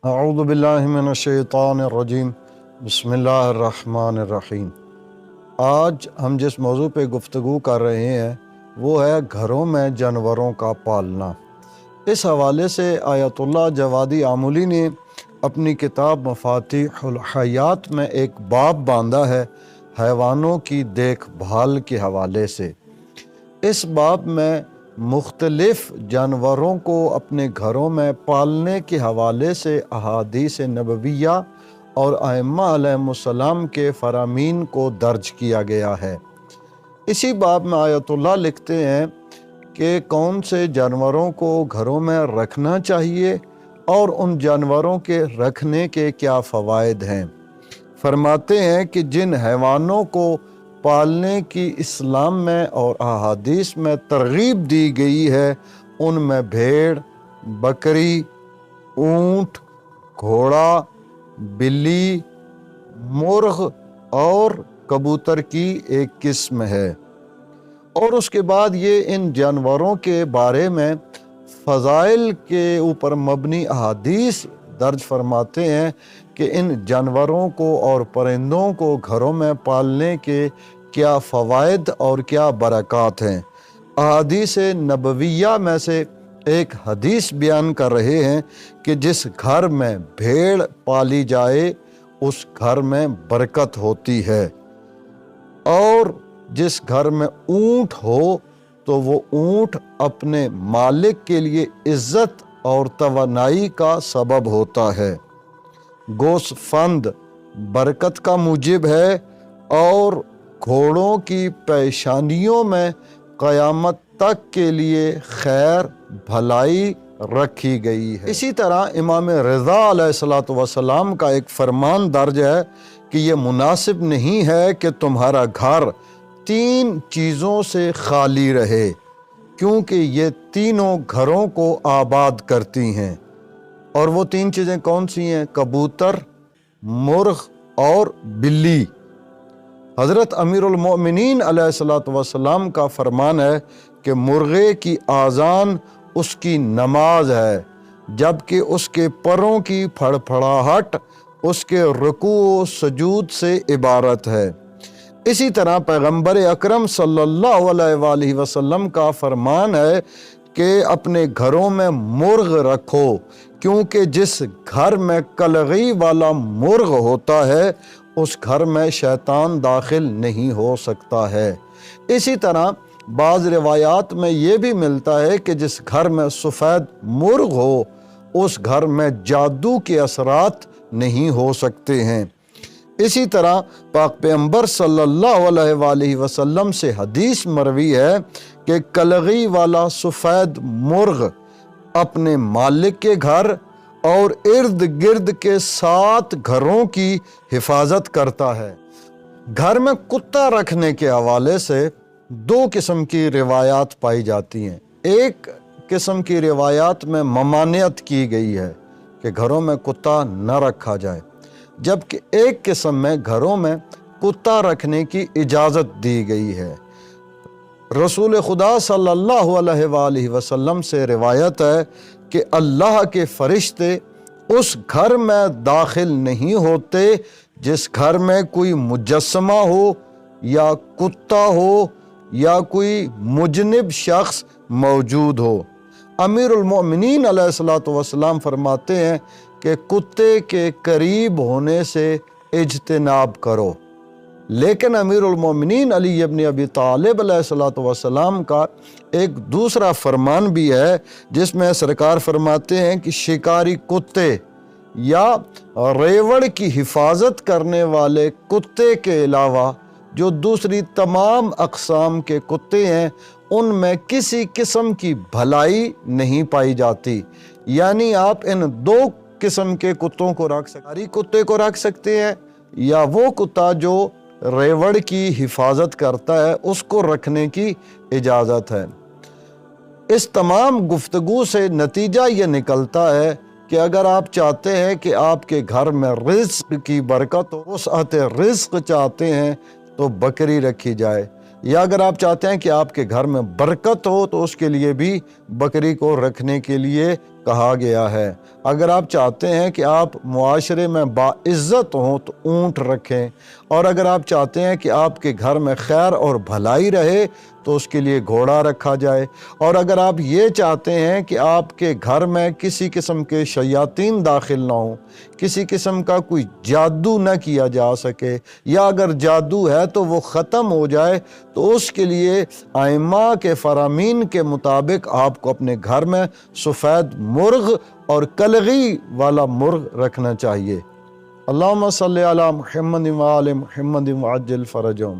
اعوذ باللہ من الشیطان الرجیم بسم اللہ الرحمن الرحیم۔ آج ہم جس موضوع پہ گفتگو کر رہے ہیں وہ ہے گھروں میں جانوروں کا پالنا۔ اس حوالے سے آیت اللہ جوادی آمولی نے اپنی کتاب مفاتیح الحیات میں ایک باب باندھا ہے حیوانوں کی دیکھ بھال کے حوالے سے۔ اس باب میں مختلف جانوروں کو اپنے گھروں میں پالنے کے حوالے سے احادیث نبویہ اور ائمہ علیہم السلام کے فرامین کو درج کیا گیا ہے۔ اسی باب میں آیت اللہ لکھتے ہیں کہ کون سے جانوروں کو گھروں میں رکھنا چاہیے اور ان جانوروں کے رکھنے کے کیا فوائد ہیں۔ فرماتے ہیں کہ جن حیوانوں کو پالنے کی اسلام میں اور احادیث میں ترغیب دی گئی ہے ان میں بھیڑ، بکری، اونٹ، گھوڑا، بلی، مرغ اور کبوتر کی ایک قسم ہے۔ اور اس کے بعد یہ ان جانوروں کے بارے میں فضائل کے اوپر مبنی احادیث درج فرماتے ہیں کہ ان جانوروں کو اور پرندوں کو گھروں میں پالنے کے کیا فوائد اور کیا برکات ہیں۔ احادیث نبویہ میں سے ایک حدیث بیان کر رہے ہیں کہ جس گھر میں بھیڑ پالی جائے اس گھر میں برکت ہوتی ہے، اور جس گھر میں اونٹ ہو تو وہ اونٹ اپنے مالک کے لیے عزت اور توانائی کا سبب ہوتا ہے۔ گوسفند برکت کا موجب ہے اور گھوڑوں کی پیشانیوں میں قیامت تک کے لیے خیر بھلائی رکھی گئی ہے۔ اسی طرح امام رضا علیہ السلام کا ایک فرمان درج ہے کہ یہ مناسب نہیں ہے کہ تمہارا گھر 3 چیزوں سے خالی رہے، کیونکہ یہ تینوں گھروں کو آباد کرتی ہیں۔ اور وہ 3 چیزیں کون سی ہیں؟ کبوتر، مرغ اور بلی۔ حضرت امیر المؤمنین علیہ السلام کا فرمان ہے کہ مرغے کی آذان اس کی نماز ہے، جبکہ اس کے پروں کی پھڑپھڑاہٹ اس کے رکوع و سجود سے عبارت ہے۔ اسی طرح پیغمبر اکرم صلی اللہ علیہ وآلہ وسلم کا فرمان ہے کہ اپنے گھروں میں مرغ رکھو، کیونکہ جس گھر میں کلغی والا مرغ ہوتا ہے اس گھر میں شیطان داخل نہیں ہو سکتا ہے۔ اسی طرح بعض روایات میں یہ بھی ملتا ہے کہ جس گھر میں سفید مرغ ہو اس گھر میں جادو کے اثرات نہیں ہو سکتے ہیں۔ اسی طرح پاک پیغمبر صلی اللہ علیہ وآلہ وسلم سے حدیث مروی ہے کہ کلغی والا سفید مرغ اپنے مالک کے گھر اور ارد گرد کے 7 گھروں کی حفاظت کرتا ہے۔ گھر میں کتا رکھنے کے حوالے سے 2 قسم کی روایات پائی جاتی ہیں۔ ایک قسم کی روایات میں ممانعت کی گئی ہے کہ گھروں میں کتا نہ رکھا جائے، جبکہ ایک قسم میں گھروں میں کتا رکھنے کی اجازت دی گئی ہے۔ رسول خدا صلی اللہ علیہ وآلہ وسلم سے روایت ہے کہ اللہ کے فرشتے اس گھر میں داخل نہیں ہوتے جس گھر میں کوئی مجسمہ ہو یا کتا ہو یا کوئی مجنب شخص موجود ہو۔ امیر المؤمنین علیہ السلام فرماتے ہیں کہ کتے کے قریب ہونے سے اجتناب کرو۔ لیکن امیر المومنین علی ابن ابی طالب علیہ السلام کا ایک دوسرا فرمان بھی ہے جس میں سرکار فرماتے ہیں کہ شکاری کتے یا ریوڑ کی حفاظت کرنے والے کتے کے علاوہ جو دوسری تمام اقسام کے کتے ہیں ان میں کسی قسم کی بھلائی نہیں پائی جاتی۔ یعنی آپ ان 2 قسم کے کتوں کو رکھ سکتے ہیں، کتے کو رکھ سکتے ہیں یا وہ کتا جو ریوڑ کی حفاظت کرتا ہے اس کو رکھنے کی اجازت ہے۔ اس تمام گفتگو سے نتیجہ یہ نکلتا ہے کہ اگر آپ چاہتے ہیں کہ آپ کے گھر میں رزق کی برکت ہو، وسعت رزق چاہتے ہیں تو بکری رکھی جائے، یا اگر آپ چاہتے ہیں کہ آپ کے گھر میں برکت ہو تو اس کے لیے بھی بکری کو رکھنے کے لیے کہا گیا ہے۔ اگر آپ چاہتے ہیں کہ آپ معاشرے میں باعزت ہوں تو اونٹ رکھیں، اور اگر آپ چاہتے ہیں کہ آپ کے گھر میں خیر اور بھلائی رہے تو اس کے لیے گھوڑا رکھا جائے، اور اگر آپ یہ چاہتے ہیں کہ آپ کے گھر میں کسی قسم کے شیاطین داخل نہ ہوں، کسی قسم کا کوئی جادو نہ کیا جا سکے، یا اگر جادو ہے تو وہ ختم ہو جائے، تو اس کے لیے ائمہ کے فرامین کے مطابق آپ کو اپنے گھر میں سفید مرغ اور کلغی والا مرغ رکھنا چاہیے۔ اللہم صلی علی محمد و آل محمد وعجل فرجہم۔